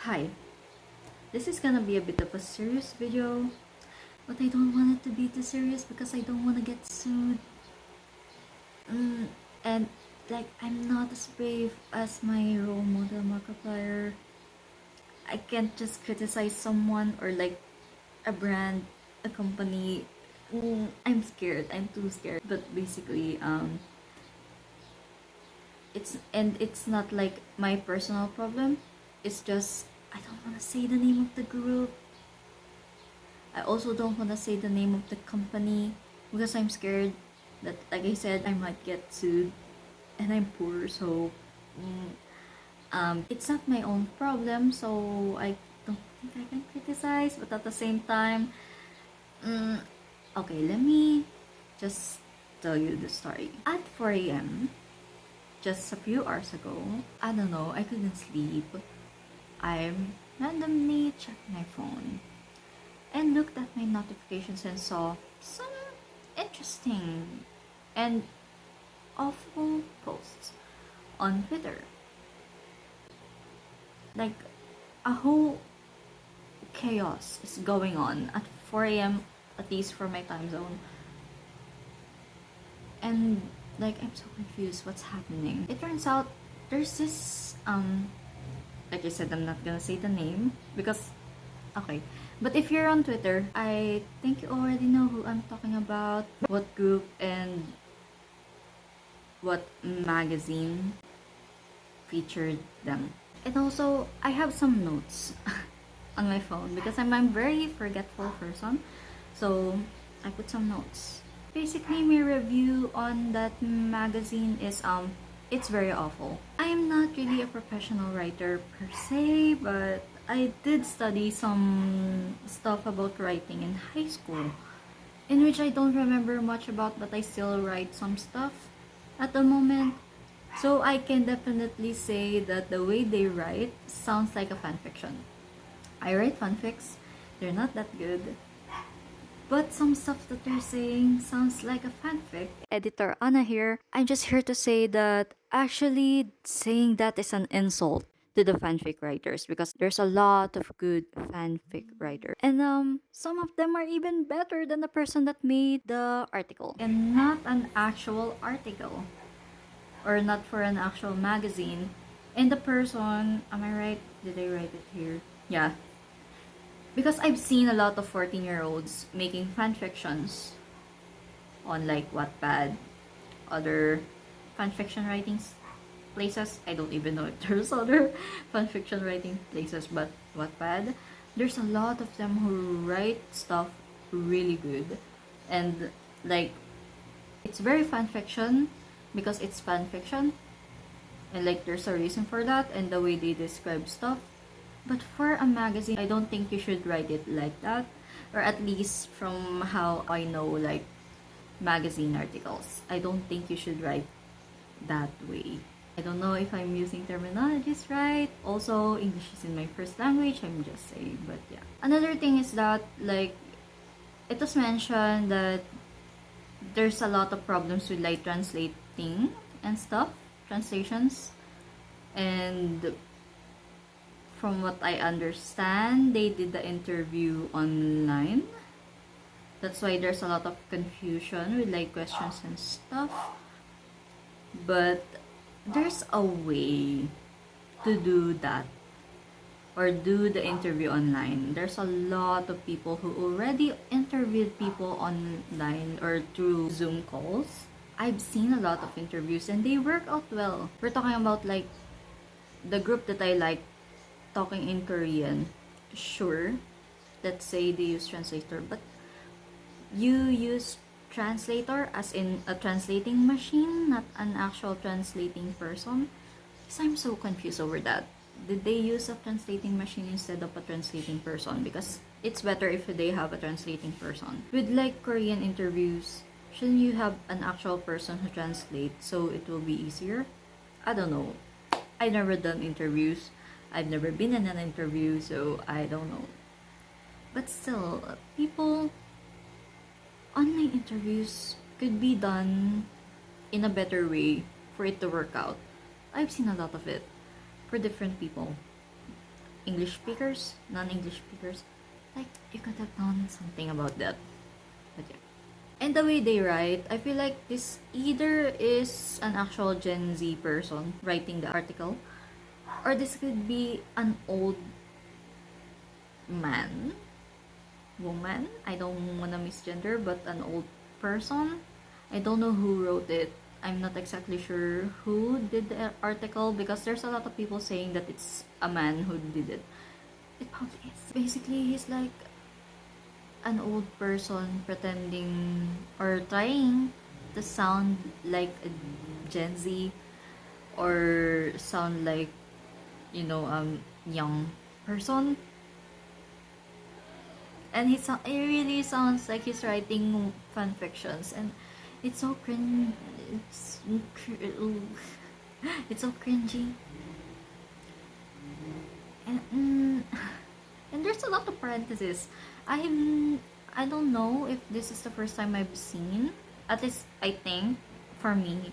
Hi, this is gonna be a bit of a serious video, but I don't want it to be too serious because I don't want to get sued. And like, I'm not as brave as my role model Markiplier. I can't just criticize someone or like a brand, a company. I'm scared. I'm too scared. But basically, it's not like my personal problem. It's just I don't want to say the name of the group. I also don't want to say the name of the company because I'm scared that, like I said, I might get sued, and I'm poor, so it's not my own problem. So I don't think I can criticize, but at the same time, okay, let me just tell you the story. At 4 a.m., just a few hours ago, I don't know, I couldn't sleep. I randomly checked my phone and looked at my notifications and saw some interesting and awful posts on Twitter. Like, a whole chaos is going on at 4 a.m., at least for my time zone. And, like, I'm so confused what's happening. It turns out there's this, like I said, I'm not gonna say the name because, okay. But if you're on Twitter, I think you already know who I'm talking about, what group and what magazine featured them. And also, I have some notes on my phone because I'm a very forgetful person. So, I put some notes. Basically, my review on that magazine is, it's very awful. I am not really a professional writer per se, but I did study some stuff about writing in high school, in which I don't remember much about, but I still write some stuff at the moment. So I can definitely say that the way they write sounds like a fanfiction. I write fanfics, they're not that good, but some stuff that they're saying sounds like a fanfic. Editor Anna here. I'm just here to say that actually saying that is an insult to the fanfic writers because there's a lot of good fanfic writers. And some of them are even better than the person that made the article. And not an actual article. Or not for an actual magazine. And the person, am I right? Did I write it here? Yeah, because I've seen a lot of 14-year-olds making fanfictions on like Wattpad, other fanfiction writing places. I don't even know if there's other fanfiction writing places, but Wattpad, there's a lot of them who write stuff really good. And like, it's very fanfiction because it's fanfiction. And like, there's a reason for that and the way they describe stuff. But for a magazine, I don't think you should write it like that. Or at least from how I know, like, magazine articles. I don't think you should write that way. I don't know if I'm using terminologies right. Also, English is in my first language, I'm just saying. But yeah. Another thing is that, like, it was mentioned that there's a lot of problems with, like, translating and stuff. Translations. And from what I understand, they did the interview online. That's why there's a lot of confusion with like questions and stuff. But there's a way to do that or do the interview online. There's a lot of people who already interviewed people online or through Zoom calls. I've seen a lot of interviews and they work out well. We're talking about like the group that I like talking in Korean. Sure, let's say they use translator, but you use translator as in a translating machine, not an actual translating person. Because I'm so confused over that. Did they use a translating machine instead of a translating person? Because it's better if they have a translating person. With like Korean interviews, shouldn't you have an actual person who translates so it will be easier? I don't know. I've never done interviews. I've never been in an interview, so I don't know. But still, people, online interviews could be done in a better way for it to work out. I've seen a lot of it for different people. English speakers, non-English speakers. Like, you could have done something about that. But yeah. And the way they write, I feel like this either is an actual Gen Z person writing the article, or this could be an old man, woman. I don't wanna misgender, but an old person. I don't know who wrote it. I'm not exactly sure who did the article because there's a lot of people saying that it's a man who did it. It probably is. Basically, he's like an old person pretending or trying to sound like a Gen Z or sound like, you know, young person. And it really sounds like he's writing fan fictions, and it's so cringe. It's it's so cringy. And and there's a lot of parentheses. I don't know if this is the first time I've seen. At least I think for me,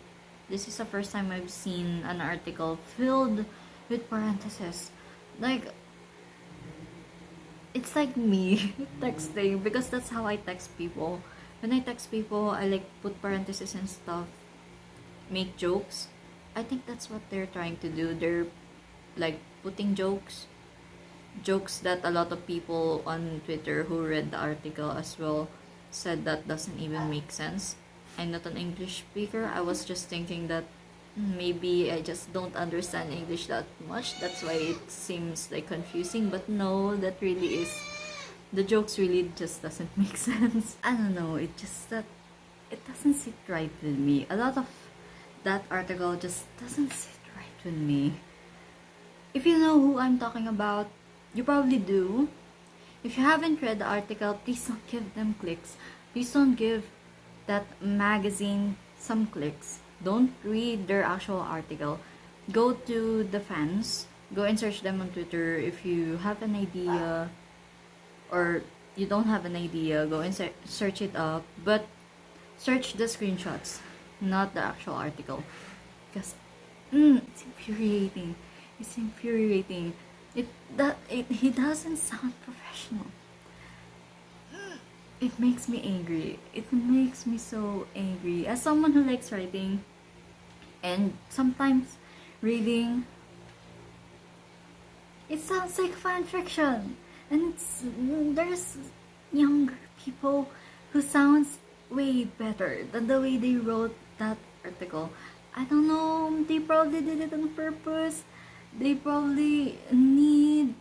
this is the first time I've seen an article filled with parentheses. Like, it's like me texting because that's how I text people. When I text people, I like put parentheses and stuff, make jokes. I think that's what they're trying to do. They're like putting jokes that a lot of people on Twitter who read the article as well said that doesn't even make sense. I'm not an English speaker. I was just thinking that maybe I just don't understand English that much. That's why it seems like confusing. But no, that really is. The jokes really just doesn't make sense. I don't know. It just that it doesn't sit right with me. A lot of that article just doesn't sit right with me. If you know who I'm talking about, you probably do. If you haven't read the article, please don't give them clicks. Please don't give that magazine some clicks. Don't read their actual article. Go to the fans. Go and search them on Twitter. If you have an idea or you don't have an idea, go and search it up. But search the screenshots, not the actual article. Because it's infuriating. It's infuriating. He doesn't sound professional. It makes me angry. It makes me so angry. As someone who likes writing and sometimes reading, it sounds like fan fiction. And there's younger people who sounds way better than the way they wrote that article. I don't know. They probably did it on purpose. They probably need.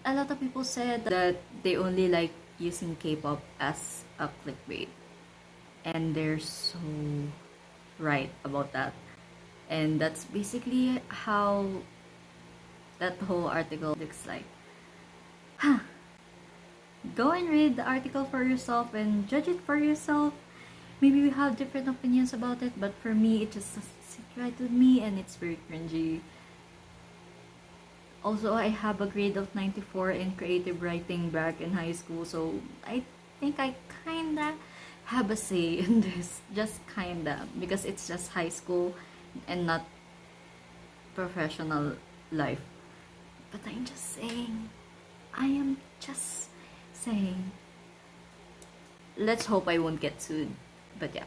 A lot of people said that they only like using K-pop as a clickbait, and they're so right about that. And that's basically how that whole article looks like. Go and read the article for yourself and judge it for yourself. Maybe we have different opinions about it, but for me, it just doesn't sit right with me, and it's very cringy. Also, I have a grade of 94 in creative writing back in high school, so I think I kinda have a say in this. Just kinda, because it's just high school and not professional life. But I'm just saying, I am just saying. Let's hope I won't get sued. But yeah.